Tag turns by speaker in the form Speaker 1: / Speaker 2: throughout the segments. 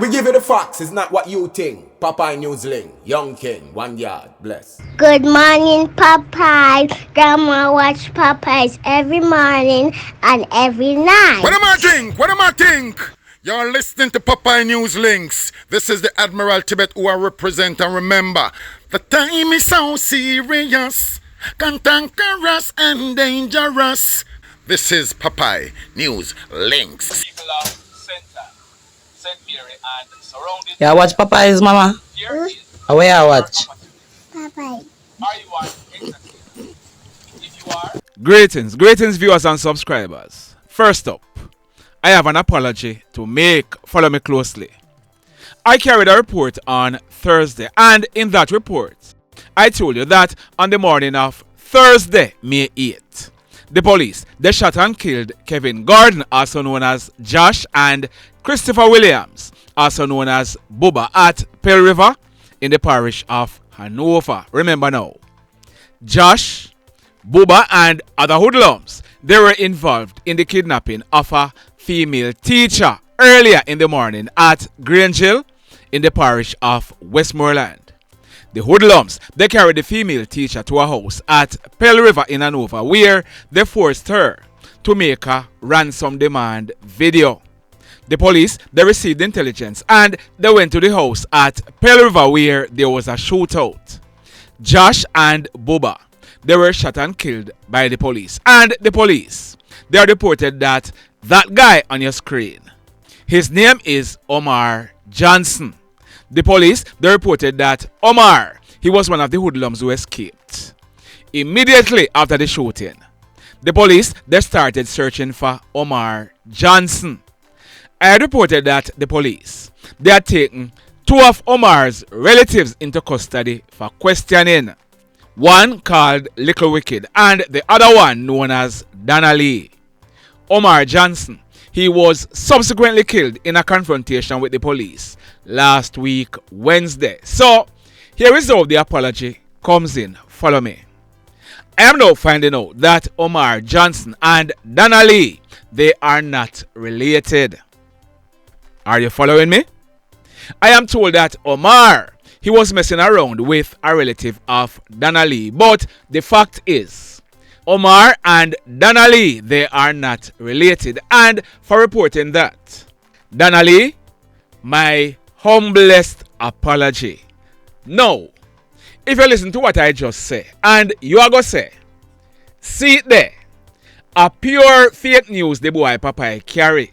Speaker 1: We give you the facts, it's not what you think. Popeye Newsling, Young King, 1 yard, bless.
Speaker 2: Good morning, Popeye. Grandma watch Popeyes every morning and every night.
Speaker 3: What am I think? What am I think? You're listening to Popeye News Links. This is the Admiral Tibet who I represent, and remember, the time is so serious, cantankerous and dangerous. This is Popeye News Links.
Speaker 4: People of Center, St. Mary and surrounding.
Speaker 5: Yeah, watch Popeyes, mama.
Speaker 4: Here is
Speaker 5: Where I watch?
Speaker 2: Popeye.
Speaker 4: are you an executive? If you are,
Speaker 6: Greetings viewers and subscribers. First up, I have an apology to make. Follow me closely. I carried a report on Thursday, and in that report, I told you that on the morning of Thursday, May 8th, the police, they shot and killed Kevin Jhordn, also known as Josh, and Christopher Williams, also known as Bubba, at Pearl River in the parish of Hanover. Remember now, Josh, Bubba, and other hoodlums, they were involved in the kidnapping of a female teacher earlier in the morning at Grange Hill in the parish of Westmoreland. The hoodlums, they carried the female teacher to a house at Pearl River in Hanover, where they forced her to make a ransom demand video. The police, they received intelligence and they went to the house at Pearl River where there was a shootout. Josh and Bubba, they were shot and killed by the police. And the police, they are reported that guy on your screen, his name is Omar Johnson. The police, they reported that Omar, he was one of the hoodlums who escaped. Immediately after the shooting, the police, they started searching for Omar Johnson. I had reported that the police, they had taken two of Omar's relatives into custody for questioning. One called Little Wicked and the other one known as Donnelly. Omar Johnson, he was subsequently killed in a confrontation with the police last week Wednesday. So here is how the apology comes in. Follow me. I am now finding out that Omar Johnson and Donnelly, they are not related. Are you following me? I am told that Omar, he was messing around with a relative of Donnelly, but the fact is, Omar and Donnelly, they are not related. And for reporting that, Donnelly, my humblest apology. Now, if you listen to what I just say, and you are going to say, see it there, a pure fake news the boy Popeye carry.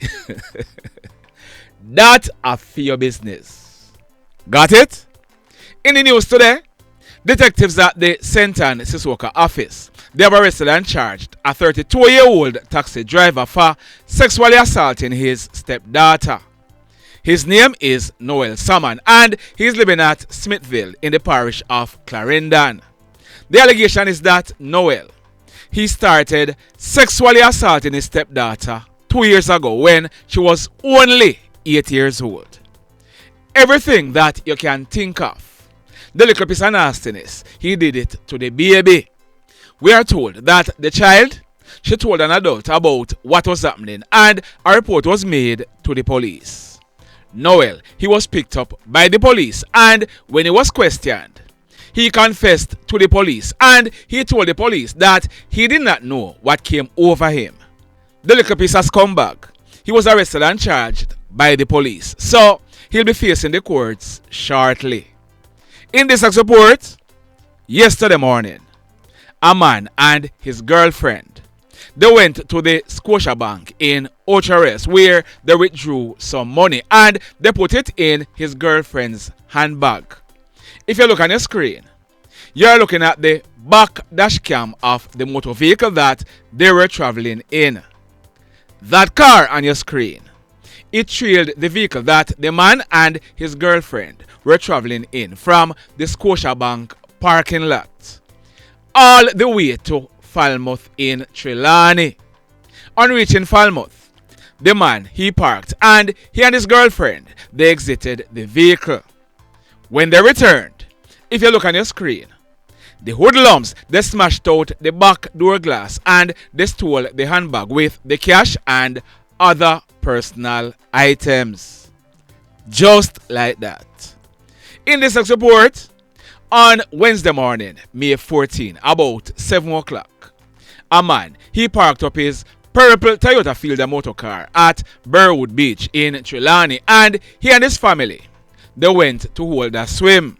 Speaker 6: That a for your business. Got it? In the news today, detectives at the St. Ann Siswoka office, they have arrested and charged a 32-year-old taxi driver for sexually assaulting his stepdaughter. His name is Noel Salmon and he's living at Smithville in the parish of Clarendon. The allegation is that Noel, he started sexually assaulting his stepdaughter 2 years ago when she was only 8 years old. Everything that you can think of, the little piece of nastiness, he did it to the baby. We are told that the child, she told an adult about what was happening and a report was made to the police. Noel, he was picked up by the police and when he was questioned, he confessed to the police and he told the police that he did not know what came over him. The little piece of scumbag, he was arrested and charged by the police. So, he'll be facing the courts shortly. In this report, yesterday morning, a man and his girlfriend, they went to the Scotiabank in Ochares where they withdrew some money and they put it in his girlfriend's handbag. If you look on your screen, you're looking at the back dash cam of the motor vehicle that they were traveling in. That car on your screen, it trailed the vehicle that the man and his girlfriend were traveling in from the Scotiabank parking lot all the way to Falmouth in Trilani. On reaching Falmouth, the man, he parked and he and his girlfriend, they exited the vehicle. When they returned, if you look on your screen, the hoodlums, they smashed out the back door glass and they stole the handbag with the cash and other personal items. Just like that. In this next report, on Wednesday morning, May 14, about 7 o'clock, a man, he parked up his purple Toyota Fielder motor car at Burwood Beach in Trelawny, and he and his family, they went to hold a swim.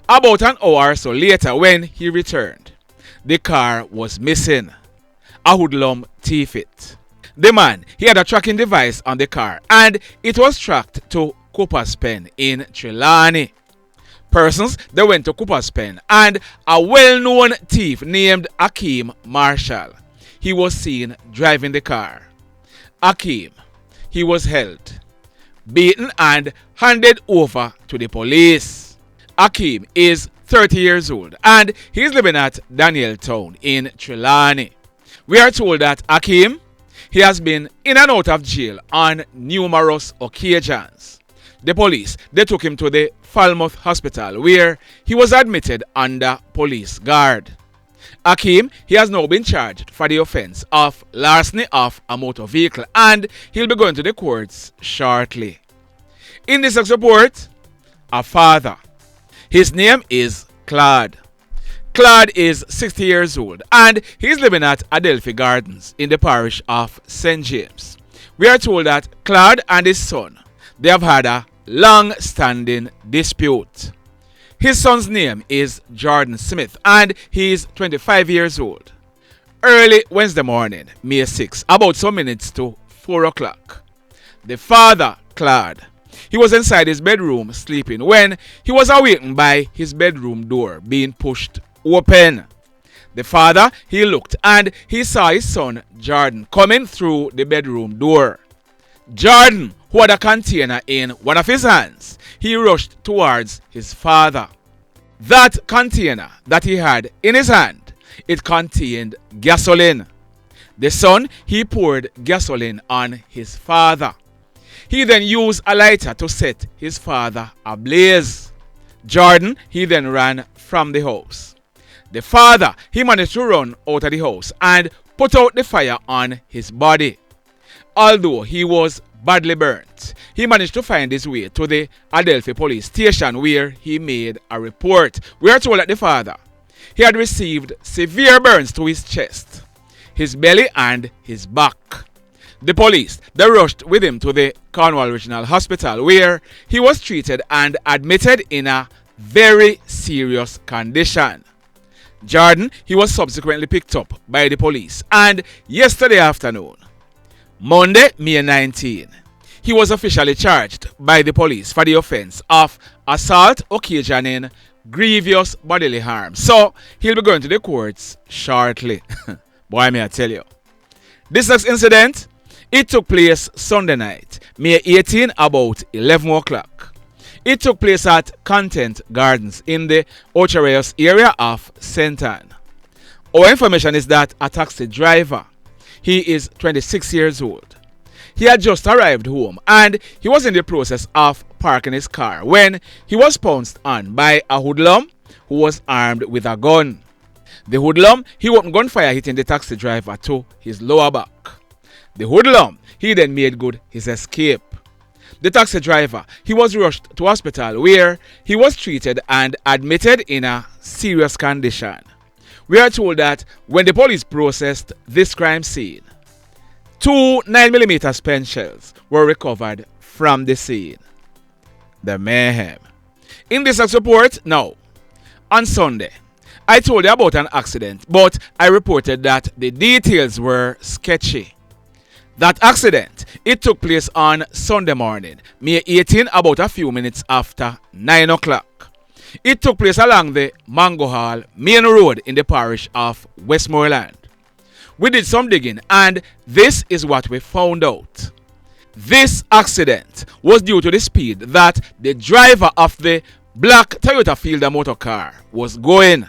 Speaker 6: About an hour or so later, when he returned, the car was missing. A hoodlum thief it. The man, he had a tracking device on the car, and it was tracked to Cooper's Pen in Trelawny. Persons, they went to Cooper's Pen, and a well-known thief named Akeim Marshall, he was seen driving the car. Akeim, he was held, beaten, and handed over to the police. Akeim is 30 years old, and he is living at Danieltown in Trelawny. We are told that Akeim, he has been in and out of jail on numerous occasions. The police, they took him to the Falmouth Hospital, where he was admitted under police guard. Akeim, he has now been charged for the offense of larceny of a motor vehicle, and he'll be going to the courts shortly. In this next report, a father. His name is Claude. Claude is 60 years old, and he's living at Adelphi Gardens in the parish of St. James. We are told that Claude and his son, they have had a long-standing dispute. His son's name is Jhordn Smith, and he is 25 years old. Early Wednesday morning, May 6, about some minutes to 4 o'clock, the father, Claude, he was inside his bedroom sleeping when he was awakened by his bedroom door being pushed open. The father, he looked, and he saw his son Jhordn coming through the bedroom door. Jhordn, who had a container in one of his hands, he rushed towards his father. That container that he had in his hand, it contained gasoline. The son, he poured gasoline on his father. He then used a lighter to set his father ablaze. Jhordn, he then ran from the house. The father, he managed to run out of the house and put out the fire on his body. Although he was badly burnt, he managed to find his way to the Adelphi police station, where he made a report. We are told that the father, he had received severe burns to his chest, his belly, and his back. The police, they rushed with him to the Cornwall Regional Hospital, where he was treated and admitted in a very serious condition. Jhordn, he was subsequently picked up by the police, and yesterday afternoon, Monday, May 19, he was officially charged by the police for the offense of assault occasioning grievous bodily harm. So, he'll be going to the courts shortly. Boy, may I tell you. This next incident, it took place Sunday night, May 18, about 11 o'clock. It took place at Content Gardens in the Ochareos area of St. Anne. Our information is that a taxi driver, he is 26 years old. He had just arrived home, and he was in the process of parking his car when he was pounced on by a hoodlum who was armed with a gun. The hoodlum, he opened gunfire, hitting the taxi driver to his lower back. The hoodlum, he then made good his escape. The taxi driver, he was rushed to hospital, where he was treated and admitted in a serious condition. We are told that when the police processed this crime scene, 2 9mm spent shells were recovered from the scene. The mayhem. In this next report, now, on Sunday, I told you about an accident, but I reported that the details were sketchy. That accident, it took place on Sunday morning, May 18, about a few minutes after 9 o'clock. It took place along the Mango Hall main road in the parish of Westmoreland. We did some digging, and this is what we found out. This accident was due to the speed that the driver of the black Toyota Fielder motor car was going.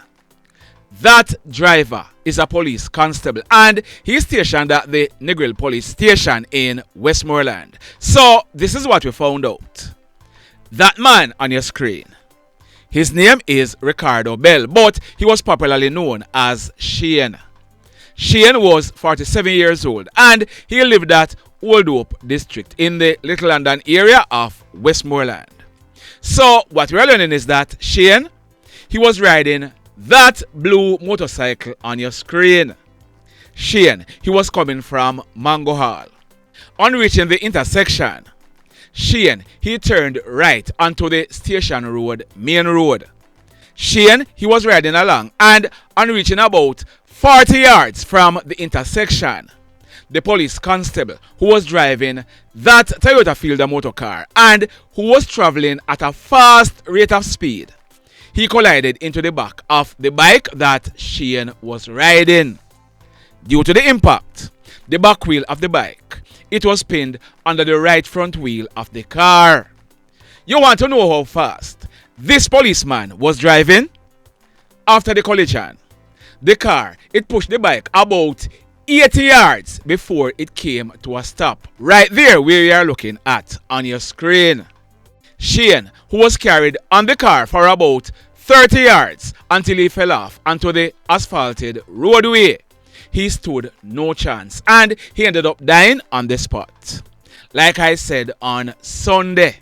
Speaker 6: That driver is a police constable, and he's stationed at the Negril police station in Westmoreland. So this is what we found out. That man on your screen, his name is Ricardo Bell, but he was popularly known as Shane. Shane was 47 years old, and he lived at Old Hope district in the Little London area of Westmoreland. So what we're learning is that Shane, he was riding that blue motorcycle on your screen. Shane, he was coming from Mango Hall. On reaching the intersection, Shane, he turned right onto the Station Road, main road. Shane, he was riding along, and on reaching about 40 yards from the intersection, the police constable who was driving that Toyota Fielder motor car and who was traveling at a fast rate of speed, he collided into the back of the bike that Shane was riding. Due to the impact, the back wheel of the bike, it was pinned under the right front wheel of the car. You want to know how fast this policeman was driving? After the collision, the car, it pushed the bike about 80 yards before it came to a stop. Right there where you are looking at on your screen. Shane, who was carried on the car for about 30 yards until he fell off onto the asphalted roadway. He stood no chance and he ended up dying on the spot. Like I said on Sunday,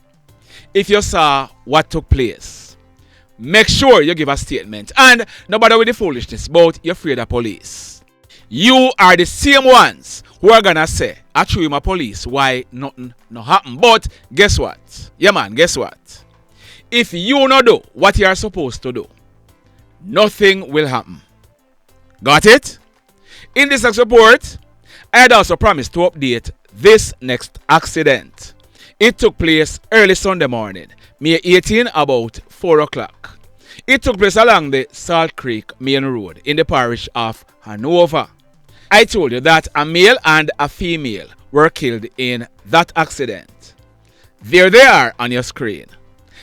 Speaker 6: if you saw what took place, make sure you give a statement and no bother with the foolishness about you're afraid of police. You are the same ones who are gonna say, I show you my police why nothing no happen. But guess what? Yeah man, guess what? If you not do what you are supposed to do, nothing will happen. Got it? In this next report, I had also promised to update this next accident. It took place early Sunday morning, May 18, about 4 o'clock. It took place along the Salt Creek main road in the parish of Hanover. I told you that a male and a female were killed in that accident. There they are on your screen.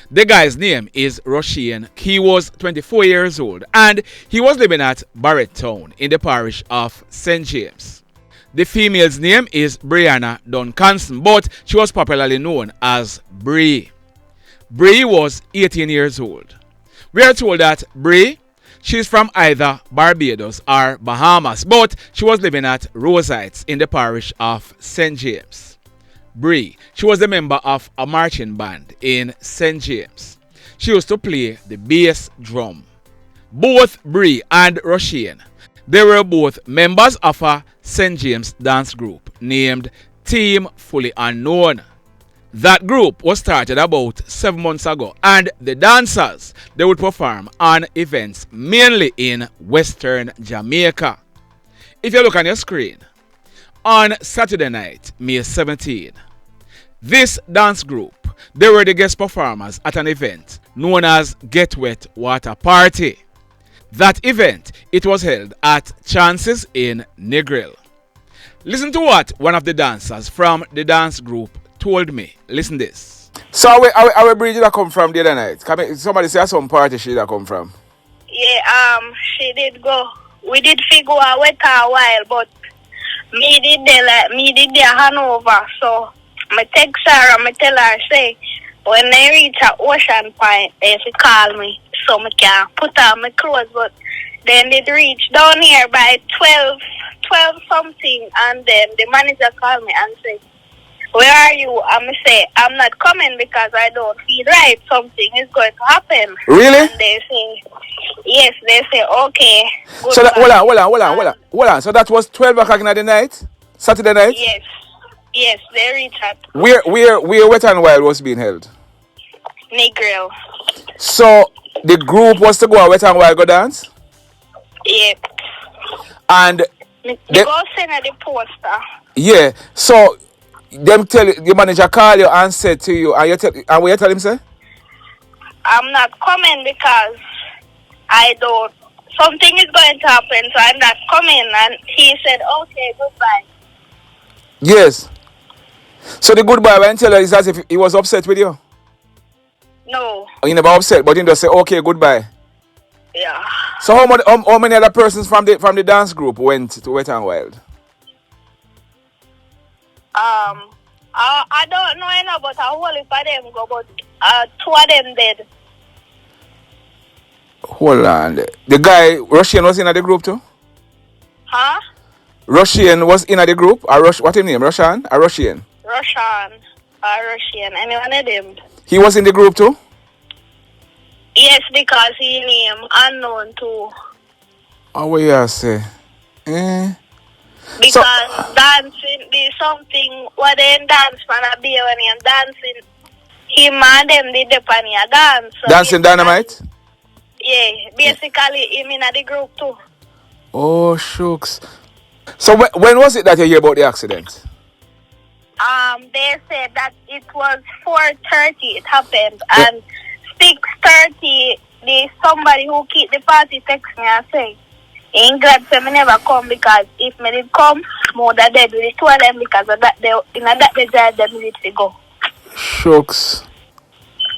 Speaker 6: The guy's name is Rushane. He was 24 years old and he was living at Barretttown in the parish of St. James. The female's name is Brianna Duncanson, but she was popularly known as Brii. Brii was 18 years old. We are told that Brii, she's from either Barbados or Bahamas, but she was living at Rosites in the parish of St. James. Brii, she was a member of a marching band in St. James. She used to play the bass drum. Both Brii and Rushane, they were both members of a St. James dance group named Team Fully Unknown. That group was started about 7 months ago and the dancers, they would perform on events mainly in Western Jamaica. If you look on your screen, on Saturday night, May 17, this dance group, they were the guest performers at an event known as Get Wet Water Party. That event, it was held at Chances in Negril. Listen to what one of the dancers from the dance group told me. Listen this.
Speaker 1: So our Brii did come from the other night? Somebody say some party she did come from.
Speaker 7: Yeah, she did go. We did figure out wait a while, but me did the Hanover, so I text her and I tell her, say, when they reach a ocean point, they call me so I can put on my clothes, but then they reach down here by 12 something, and then the manager called me and said, where are you? And I say, I'm not coming because I don't feel right. Something is going to happen.
Speaker 1: Really?
Speaker 7: And they say, yes, they say, okay.
Speaker 1: So that, hold on. So that was 12 o'clock in the night? Saturday night?
Speaker 7: Yes, they reach at
Speaker 1: Where Wet and Wild was being held?
Speaker 7: Negril.
Speaker 1: So the group was to go a Wet and Wild go dance?
Speaker 7: Yep.
Speaker 1: And
Speaker 7: They go send her the poster.
Speaker 1: Yeah. So them tell the manager call you and said to you, and what you tell him, say?
Speaker 7: I'm not coming because something is going to happen, so I'm not coming. And he said, okay, goodbye.
Speaker 1: Yes. So the goodbye when tell her is as if he was upset with you?
Speaker 7: No.
Speaker 1: He never upset, but he just say, okay, goodbye.
Speaker 7: Yeah.
Speaker 1: So how many other persons from the dance group went to Wet and Wild?
Speaker 7: I don't know enough, but a whole heap of them go, but 2 of them dead.
Speaker 1: Hold on. The guy, Rushane, was in the group too?
Speaker 7: Huh?
Speaker 1: Rushane was in the group. Or what his name? Rushane or Rushane?
Speaker 7: Rushane or Rushane, anyone of them.
Speaker 1: He was in the group too?
Speaker 7: Yes, because he name unknown too.
Speaker 1: Oh, what you say? Eh?
Speaker 7: Because dancing is something what they dance for a beer when you're dancing. Him and them did the pan your dance. So
Speaker 1: Dancing Dynamite?
Speaker 7: Yeah, basically him in the group too.
Speaker 1: Oh, shucks. So when was it that you hear about the accident?
Speaker 7: They said that it was 4:30 it happened, and 6:30 somebody who keep the party text me and say, "In glad say me never come because if me did come, more than dead with the two of them because of that they in that they drive them need to go."
Speaker 1: Shucks.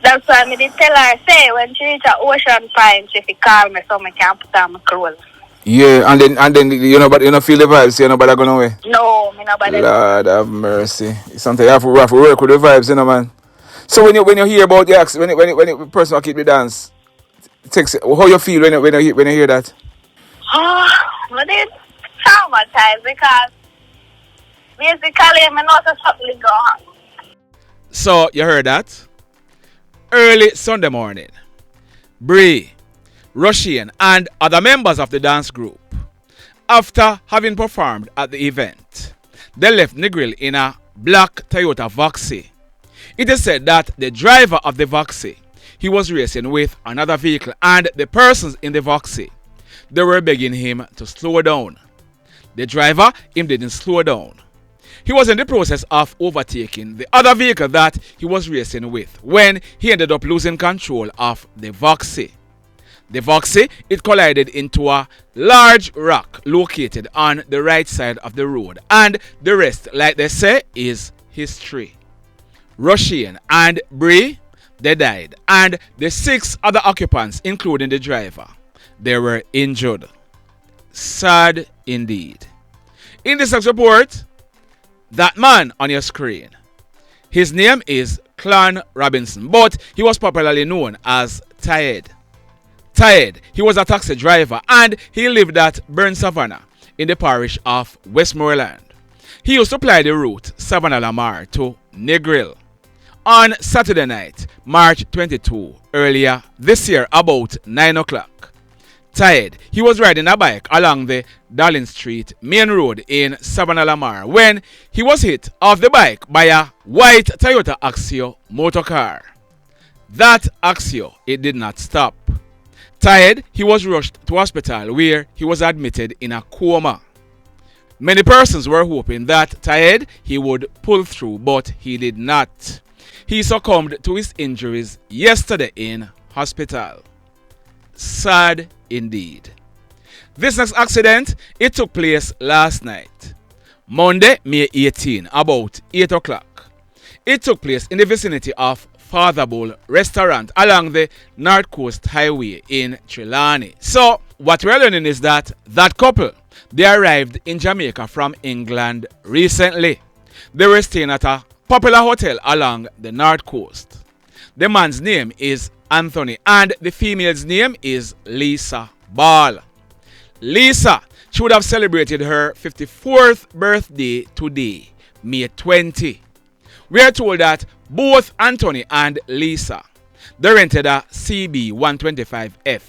Speaker 7: That's why me did tell her say when she reach a Ocean Pine, she call me so me can put on my clothes.
Speaker 1: Yeah, and then you know, but you know, feel the vibes. You know, but I going away.
Speaker 7: No, me nobody.
Speaker 1: Lord have mercy. Sometimes you have to work with the vibes, you know, man. So when you hear about the accident, when the person who keep the dance, text, how you feel when you hear that?
Speaker 7: Oh, I did traumatized because basically I know something go on.
Speaker 6: So you heard that? Early Sunday morning, Brii, Rushane, and other members of the dance group, after having performed at the event, they left Negril in a black Toyota Voxy. It is said that the driver of the Voxy, he was racing with another vehicle, and the persons in the Voxy, they were begging him to slow down. The driver, him didn't slow down. He was in the process of overtaking the other vehicle that he was racing with when he ended up losing control of the Voxy. The Voxy, it collided into a large rock located on the right side of the road, and the rest, like they say, is history. Rushane and Brii, they died, and the 6 other occupants, including the driver, they were injured. Sad indeed. In this next report, that man on your screen, his name is Klon Robinson, but he was popularly known as Tired. Tired, he was a taxi driver and he lived at Burn Savannah in the parish of Westmoreland. He used to ply the route Savannah Lamar to Negril. On Saturday night, March 22, earlier this year about 9 o'clock, Tired, he was riding a bike along the Darling Street main road in Savannah Lamar when he was hit off the bike by a white Toyota Axio motor car. That Axio, it did not stop. Tired, he was rushed to hospital where he was admitted in a coma. Many persons were hoping that Tired, he would pull through, but he did not. He succumbed to his injuries yesterday in hospital. Sad indeed. This next accident, it took place last night, Monday, May 18, about 8 o'clock. It took place in the vicinity of Father Bull Restaurant along the North Coast Highway in Trilani. So, what we're learning is that couple, they arrived in Jamaica from England recently. They were staying at a popular hotel along the North Coast. The man's name is Anthony and the female's name is Lisa Ball. Lisa, she would have celebrated her 54th birthday today, May 20. We are told that both Anthony and Lisa, they rented a CB 125F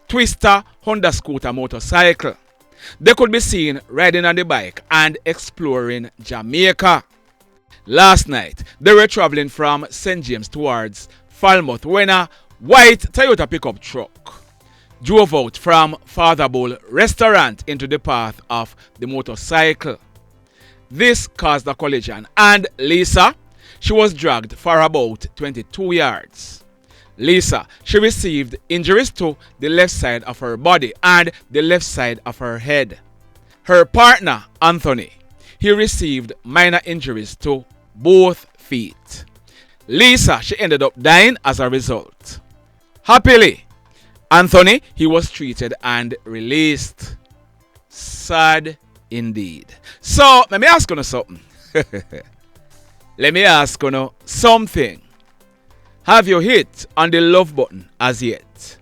Speaker 6: Twister Honda scooter motorcycle. They could be seen riding on the bike and exploring Jamaica. Last night, they were traveling from St. James towards Falmouth when a white Toyota pickup truck drove out from Father Bull Restaurant into the path of the motorcycle. This caused a collision and Lisa, she was dragged for about 22 yards. Lisa, she received injuries to the left side of her body and the left side of her head. Her partner, Anthony, he received minor injuries to both feet. Lisa, she ended up dying as a result. Happily, Anthony, he was treated and released. Sad indeed. So, let me ask you something. Let me ask you something. Have you hit on the love button as yet?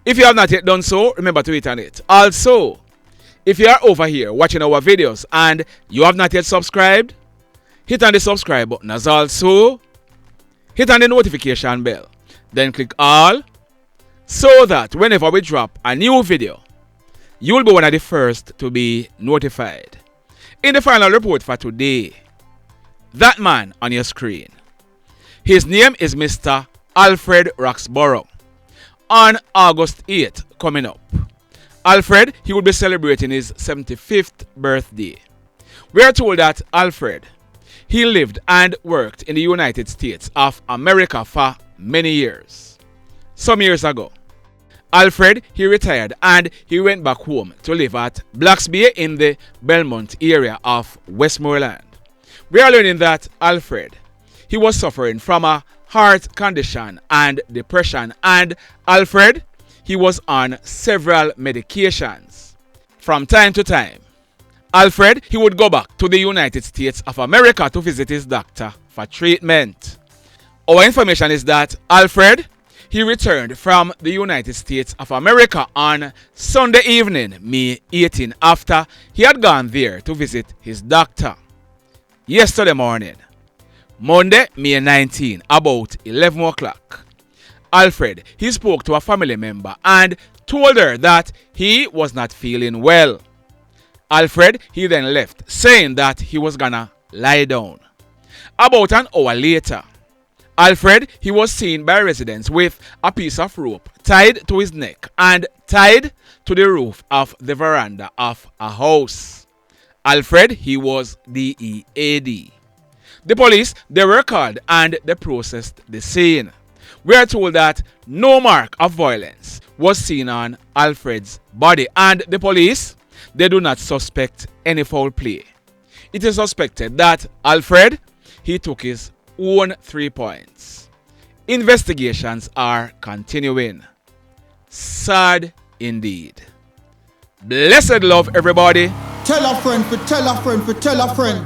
Speaker 6: If you have not yet done so, remember to hit on it. Also, If you are over here watching our videos and you have not yet subscribed, hit on the subscribe button as also hit on the notification bell. Then click all so that whenever we drop a new video, you will be one of the first to be notified. In the final report for today, that man on your screen, his name is Mr. Alfred Roxborough. On August 8th coming up, Alfred, he will be celebrating his 75th birthday. We are told that Alfred, he lived and worked in the United States of America for many years. Some years ago, Alfred, he retired and he went back home to live at Blacks Bay in the Belmont area of Westmoreland. We are learning that Alfred, he was suffering from a heart condition and depression, and Alfred, he was on several medications. From time to time, Alfred, he would go back to the United States of America to visit his doctor for treatment. Our information is that Alfred, he returned from the United States of America on Sunday evening, May 18, after he had gone there to visit his doctor. Yesterday morning, Monday, May 19, about 11 o'clock, Alfred, he spoke to a family member and told her that he was not feeling well. Alfred, he then left, saying that he was gonna lie down. About an hour later, Alfred, he was seen by residents with a piece of rope tied to his neck and tied to the roof of the veranda of a house. Alfred, he was DEAD. The police, they were called and they processed the scene. We are told that no mark of violence was seen on Alfred's body, and the police, they do not suspect any foul play. It is suspected that Alfred, he took his own 3 points. Investigations are continuing. Sad indeed. Blessed love, everybody.
Speaker 8: Tell a friend for tell a friend for tell a friend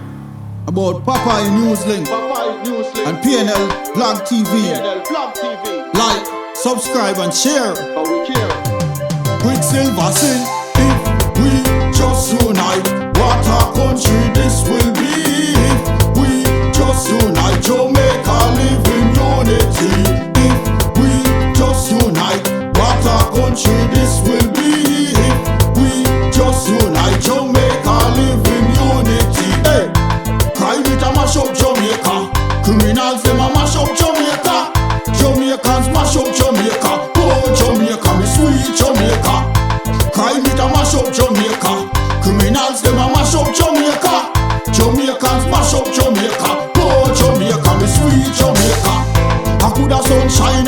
Speaker 8: about Popeye Newslink and PNL Blog TV. Like, subscribe and share. Quicksilver sing, if we just unite, what a country this will be. If we just unite, Jamaica live in unity. If we just unite, what a country this will be. If we just unite, Jamaica live in unity. Hey, crime it a mash up Jamaica. Criminals them a mash up Jamaica. Jamaicans mash up Jamaica. Oh Jamaica, me sweet Jamaica. Crime it a mash up Jamaica. Criminals them a mash up Jamaica. Jamaicans mash up Jamaica. Oh Jamaica, me sweet Jamaica. I coulda sunshine